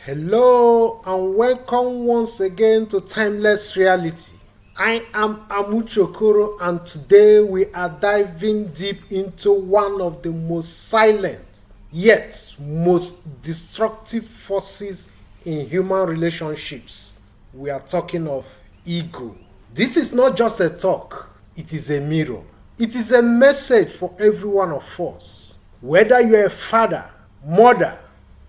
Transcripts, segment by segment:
Hello and welcome once again to Timeless Reality. I am Amuche Okoro and today we are diving deep into one of the most silent yet most destructive forces in human relationships. We are talking of ego. This is not just a talk, it is a mirror. It is a message for every one of us. Whether you're a father, mother,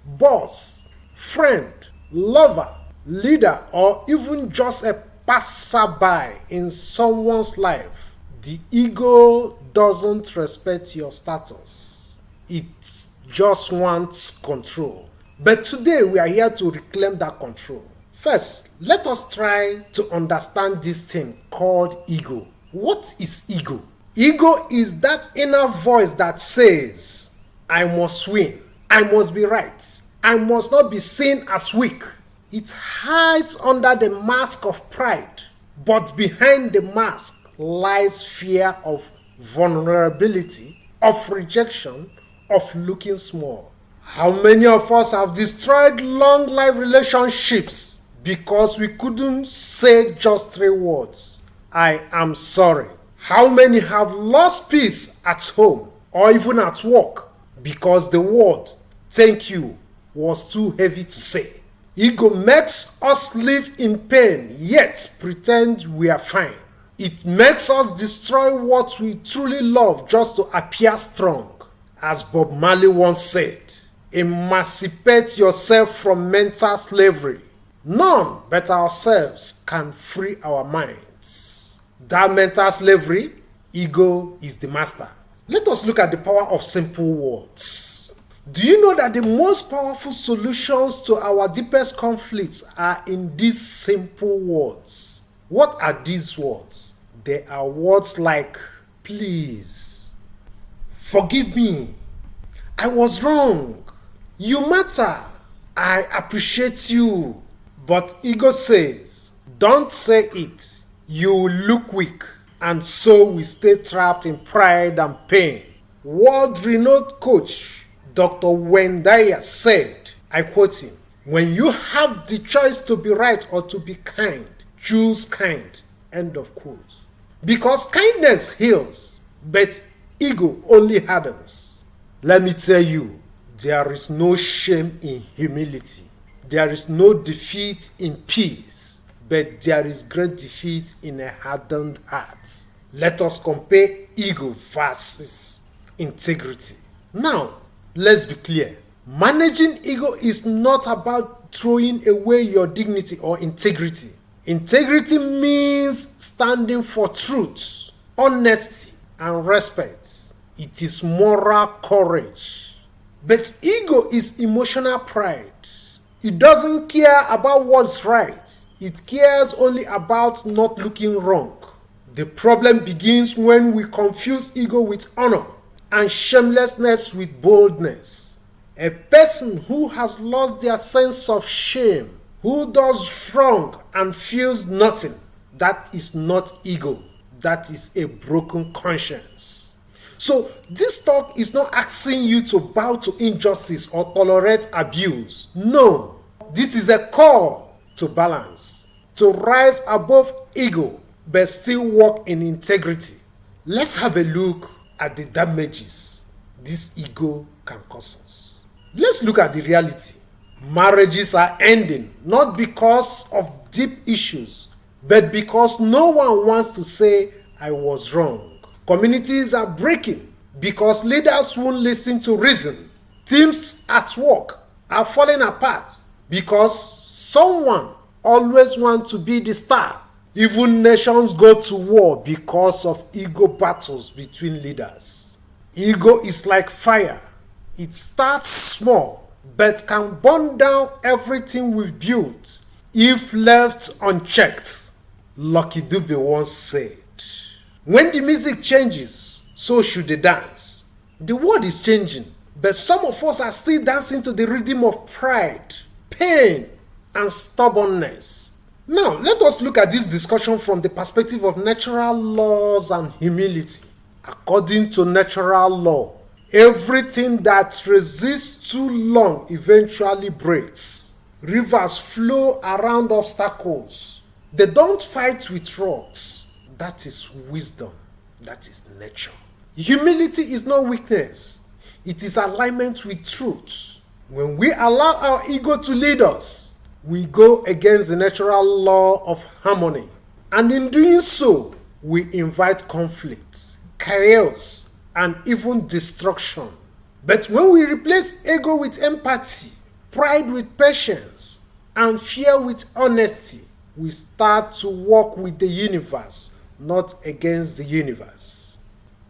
boss, friend, lover, leader, or even just a passerby in someone's life, the ego doesn't respect your status. It just wants control. But today we are here to reclaim that control. First, let us try to understand this thing called ego. What is ego? Ego is that inner voice that says, I must win, I must be right, I must not be seen as weak. It hides under the mask of pride, but behind the mask lies fear of vulnerability, of rejection, of looking small. How many of us have destroyed long life relationships because we couldn't say just 3 words? I am sorry. How many have lost peace at home or even at work because the word thank you was too heavy to say? Ego makes us live in pain yet pretend we are fine. It makes us destroy what we truly love just to appear strong. As Bob Marley once said, emancipate yourself from mental slavery. None but ourselves can free our minds. That mental slavery, ego is the master. Let us look at the power of simple words. Do you know that the most powerful solutions to our deepest conflicts are in these simple words? What are these words? They are words like, please, forgive me, I was wrong, you matter, I appreciate you. But ego says, don't say it. You will look weak, and so we stay trapped in pride and pain. World-renowned coach Dr. Wendaya said, I quote him, when you have the choice to be right or to be kind, choose kind. End of quote. Because kindness heals, but ego only hardens. Let me tell you, there is no shame in humility. There is no defeat in peace. But there is great defeat in a hardened heart. Let us compare ego versus integrity. Now, let's be clear. Managing ego is not about throwing away your dignity or integrity. Integrity means standing for truth, honesty, and respect. It is moral courage. But ego is emotional pride. It doesn't care about what's right. It cares only about not looking wrong. The problem begins when we confuse ego with honor and shamelessness with boldness. A person who has lost their sense of shame, who does wrong and feels nothing, that is not ego. That is a broken conscience. So this talk is not asking you to bow to injustice or tolerate abuse. No, this is a call to balance, to rise above ego, but still walk in integrity. Let's have a look at the damages this ego can cause us. Let's look at the reality. Marriages are ending not because of deep issues, but because no one wants to say, I was wrong. Communities are breaking because leaders won't listen to reason. Teams at work are falling apart because someone always wants to be the star. Even nations go to war because of ego battles between leaders. Ego is like fire. It starts small, but can burn down everything we've built if left unchecked. Lucky Dube once said, when the music changes, so should the dance. The world is changing, but some of us are still dancing to the rhythm of pride, pain, and stubbornness. Now, let us look at this discussion from the perspective of natural laws and humility. According to natural law, everything that resists too long eventually breaks. Rivers flow around obstacles. They don't fight with rocks. That is wisdom. That is nature. Humility is not weakness. It is alignment with truth. When we allow our ego to lead us, we go against the natural law of harmony. And in doing so, we invite conflict, chaos, and even destruction. But when we replace ego with empathy, pride with patience, and fear with honesty, we start to walk with the universe, not against the universe.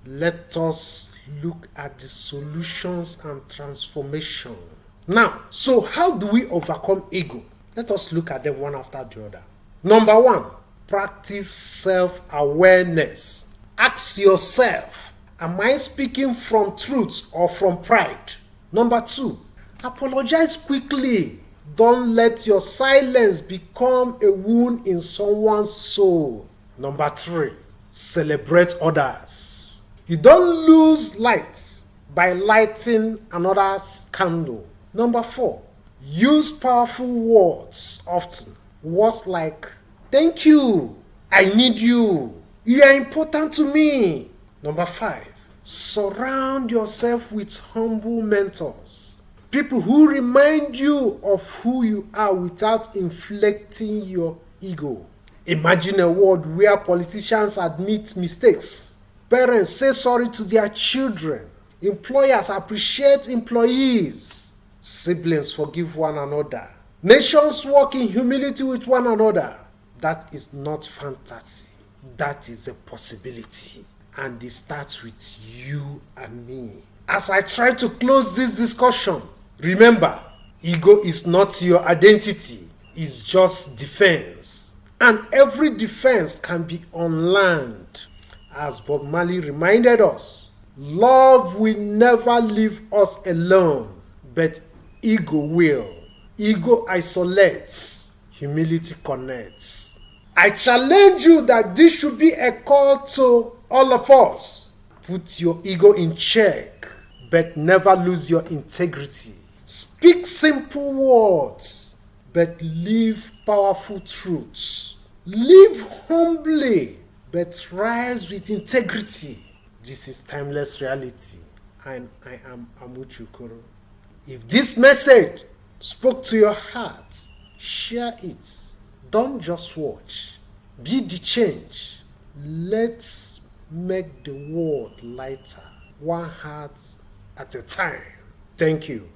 Let us look at the solutions and transformation. Now, so how do we overcome ego? Let us look at them one after the other. Number one, practice self-awareness. Ask yourself, am I speaking from truth or from pride? Number two, apologize quickly. Don't let your silence become a wound in someone's soul. Number three, celebrate others. You don't lose light by lighting another's candle. Number four, use powerful words often. Words like, thank you, I need you, you are important to me. Number five, surround yourself with humble mentors. People who remind you of who you are without inflecting your ego. Imagine a world where politicians admit mistakes, parents say sorry to their children, employers appreciate employees, siblings forgive one another, nations work in humility with one another. That is not fantasy. That is a possibility. And it starts with you and me. As I try to close this discussion, remember, ego is not your identity. It's just defense. And every defense can be unlearned. As Bob Marley reminded us, love will never leave us alone, but ego will. Ego isolates, humility connects. I challenge you that this should be a call to all of us. Put your ego in check, but never lose your integrity. Speak simple words, but live powerful truths. Live humbly, but rise with integrity. This is Timeless Reality, and I am Amuche Okoro. If this message spoke to your heart, share it. Don't just watch. Be the change. Let's make the world lighter, one heart at a time. Thank you.